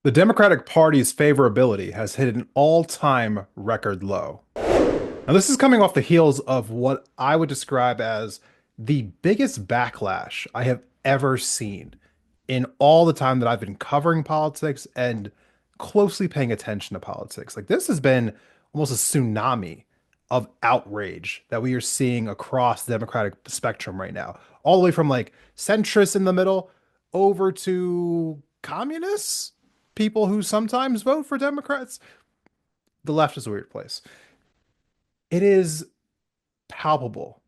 The Democratic Party's favorability has hit an all-time record low. Now, this is coming off the heels of what I would describe as the biggest backlash I have ever seen in all the time that I've been covering politics and closely paying attention to politics. Like, this has been almost a tsunami of outrage that we are seeing across the Democratic spectrum right now, all the way from like centrists in the middle over to communists, people who sometimes vote for Democrats. The left is a weird place. It is palpable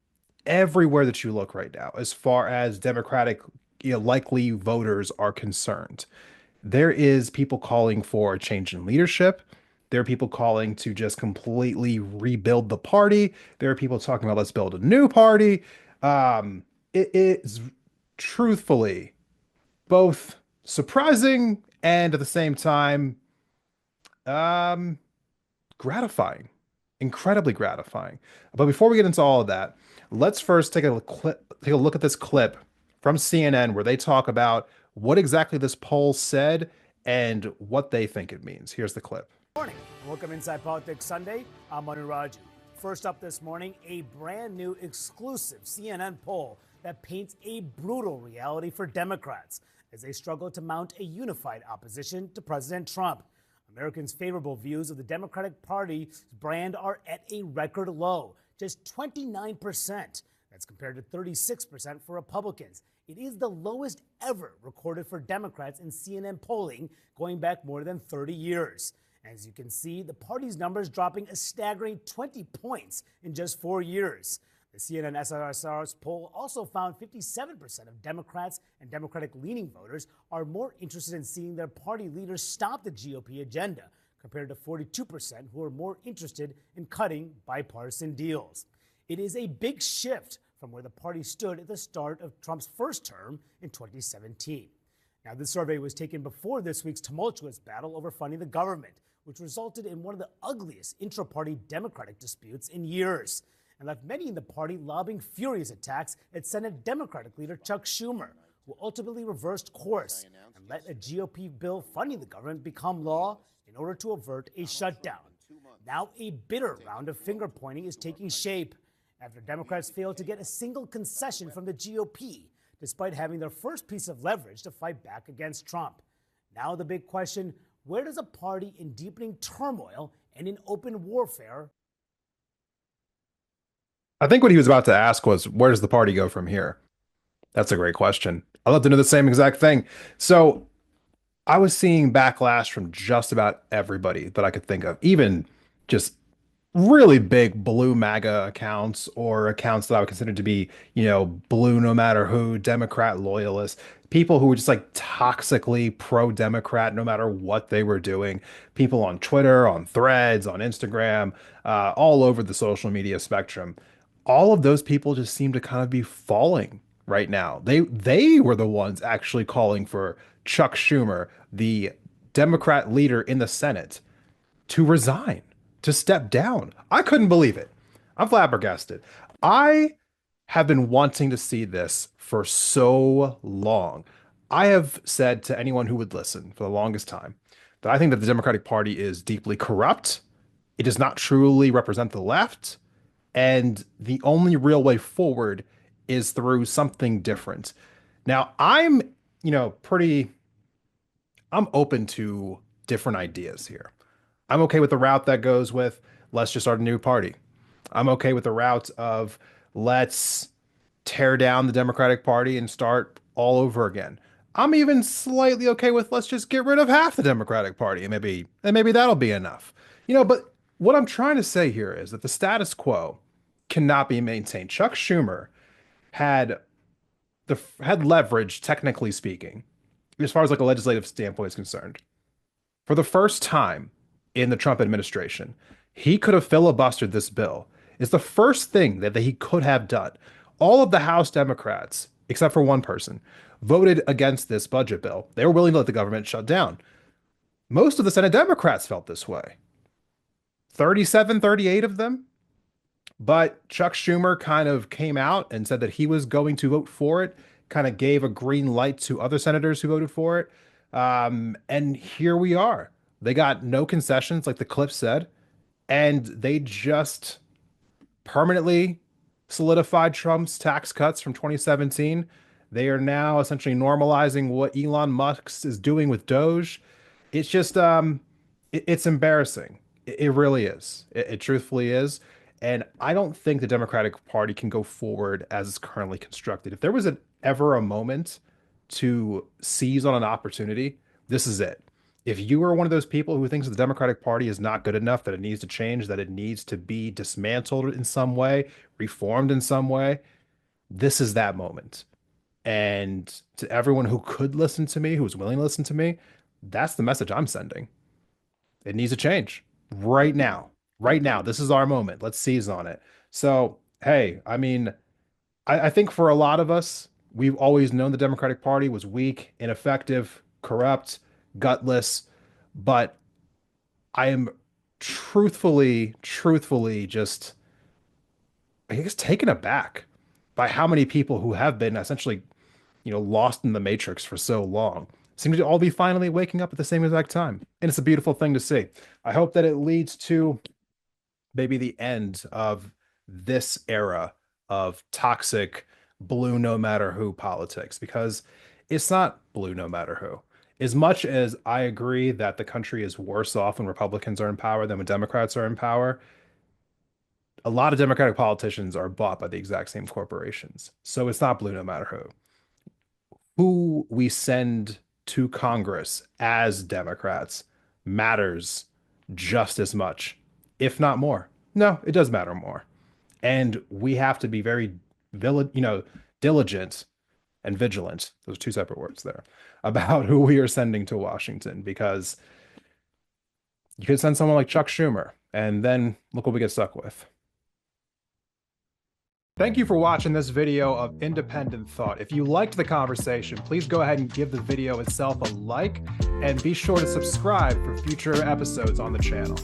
everywhere that you look right now, as far as Democratic, likely voters are concerned. There is people calling for a change in leadership. There are people calling to just completely rebuild the party. There are people talking about let's build a new party. It is truthfully both surprising and at the same time um, gratifying, incredibly gratifying. But before we get into all of that, let's first take a look at this clip from CNN where they talk about what exactly this poll said and what they think it means. Here's the clip. Morning. Welcome Inside Politics Sunday. I'm Manu Raju. First up this morning, a brand new exclusive CNN poll that paints a brutal reality for Democrats as they struggle to mount a unified opposition to President Trump. Americans' favorable views of the Democratic Party's brand are at a record low, just 29%. That's compared to 36% for Republicans. It is the lowest ever recorded for Democrats in CNN polling going back more than 30 years. As you can see, the party's numbers dropping a staggering 20 points in just 4 years. The CNN SRSR's poll also found 57% of Democrats and Democratic-leaning voters are more interested in seeing their party leaders stop the GOP agenda, compared to 42% who are more interested in cutting bipartisan deals. It is a big shift from where the party stood at the start of Trump's first term in 2017. Now, this survey was taken before this week's tumultuous battle over funding the government, which resulted in one of the ugliest intra-party Democratic disputes in years, and left many in the party lobbing furious attacks at Senate Democratic leader Chuck Schumer, who ultimately reversed course and let a GOP bill funding the government become law in order to avert a shutdown. Now a bitter round of finger-pointing is taking shape after Democrats failed to get a single concession from the GOP, despite having their first piece of leverage to fight back against Trump. Now the big question, where does a party in deepening turmoil and in open warfare? I think what he was about to ask was, where does the party go from here? That's a great question. I'd love to know the same exact thing. So I was seeing backlash from just about everybody that I could think of, even just really big blue MAGA accounts or accounts that I would consider to be, blue no matter who, Democrat loyalists, people who were just like toxically pro-Democrat no matter what they were doing, people on Twitter, on Threads, on Instagram, all over the social media spectrum. All of those people just seem to kind of be falling right now. They were the ones actually calling for Chuck Schumer, the Democrat leader in the Senate, to resign, to step down. I couldn't believe it. I'm flabbergasted. I have been wanting to see this for so long. I have said to anyone who would listen for the longest time that I think that the Democratic Party is deeply corrupt. It does not truly represent the left. And the only real way forward is through something different. Now, pretty, I'm open to different ideas here. I'm okay with the route that goes with let's just start a new party. I'm okay with the route of let's tear down the Democratic Party and start all over again. I'm even slightly okay with let's just get rid of half the Democratic Party and maybe that'll be enough. But what I'm trying to say here is that the status quo cannot be maintained. Chuck Schumer had had leverage, technically speaking, as far as like a legislative standpoint is concerned. For the first time in the Trump administration, he could have filibustered this bill. It's the first thing that he could have done. All of the House Democrats, except for one person, voted against this budget bill. They were willing to let the government shut down. Most of the Senate Democrats felt this way. 37, 38 of them. But Chuck Schumer kind of came out and said that he was going to vote for it, kind of gave a green light to other senators who voted for it. And here we are. They got no concessions, like the clip said, and they just permanently solidified Trump's tax cuts from 2017. They are now essentially normalizing what Elon Musk is doing with Doge. It's just it's embarrassing. It really is. It truthfully is. And I don't think the Democratic Party can go forward as it's currently constructed. If there was ever a moment to seize on an opportunity, this is it. If you are one of those people who thinks the Democratic Party is not good enough, that it needs to change, that it needs to be dismantled in some way, reformed in some way, this is that moment. And to everyone who could listen to me, who's willing to listen to me, that's the message I'm sending. It needs to change right now. Right now. This is our moment. Let's seize on it. So, hey, I mean, I think for a lot of us, we've always known the Democratic Party was weak, ineffective, corrupt, gutless, but I am truthfully just, I guess, taken aback by how many people who have been essentially, lost in the matrix for so long seem to all be finally waking up at the same exact time. And it's a beautiful thing to see. I hope that it leads to maybe the end of this era of toxic blue no matter who politics, because it's not blue no matter who. As much as I agree that the country is worse off when Republicans are in power than when Democrats are in power, a lot of Democratic politicians are bought by the exact same corporations. So it's not blue no matter who. Who we send to Congress as Democrats matters just as much, if not more. No, it does matter more. And we have to be very, diligent and vigilant. Those are two separate words there about who we are sending to Washington, because you could send someone like Chuck Schumer, and then look what we get stuck with. Thank you for watching this video of independent thought. If you liked the conversation, please go ahead and give the video itself a like, and be sure to subscribe for future episodes on the channel.